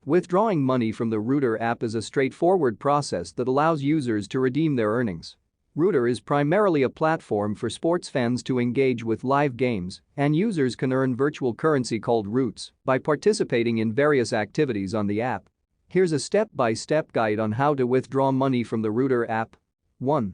Withdrawing money from the Rooter app is a straightforward process that allows users to redeem their earnings. Rooter is primarily a platform for sports fans to engage with live games, and users can earn virtual currency called Roots by participating in various activities on the app. Here's a step-by-step guide on how to withdraw money from the Rooter app. 1.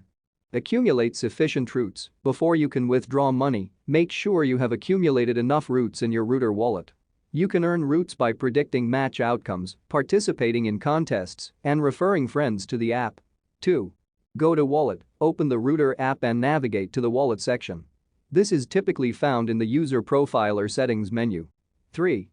Accumulate sufficient Roots. Before you can withdraw money, make sure you have accumulated enough Roots in your Rooter wallet. You can earn Roots by predicting match outcomes, participating in contests, and referring friends to the app. 2. Go to Wallet, open the Rooter app and navigate to the Wallet section. This is typically found in the User Profile or Settings menu. 3.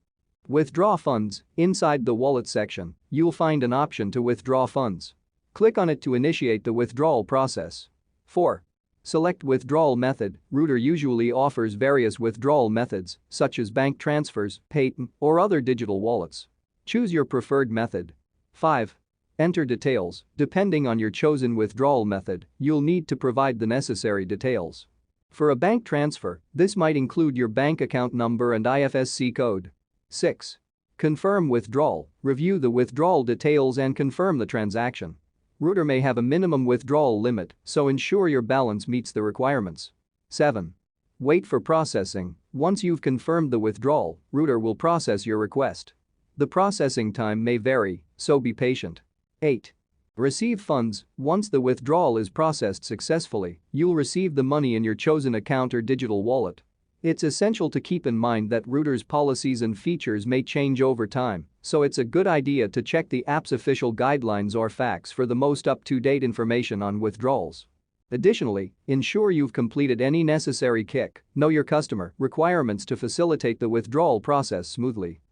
Withdraw funds. Inside the Wallet section, you'll find an option to withdraw funds. Click on it to initiate the withdrawal process. 4. Select withdrawal method. Rooter usually offers various withdrawal methods, such as bank transfers, PayPal, or other digital wallets. Choose your preferred method. 5. Enter details. Depending on your chosen withdrawal method, you'll need to provide the necessary details. For a bank transfer, this might include your bank account number and IFSC code. 6. Confirm withdrawal. Review the withdrawal details and confirm the transaction. Rooter may have a minimum withdrawal limit, so ensure your balance meets the requirements. 7. Wait for processing. Once you've confirmed the withdrawal, Rooter will process your request. The processing time may vary, so be patient. 8. Receive funds. Once the withdrawal is processed successfully, you'll receive the money in your chosen account or digital wallet. It's essential to keep in mind that Rooter's policies and features may change over time, so it's a good idea to check the app's official guidelines or facts for the most up-to-date information on withdrawals. Additionally, ensure you've completed any necessary Know Your Customer requirements to facilitate the withdrawal process smoothly.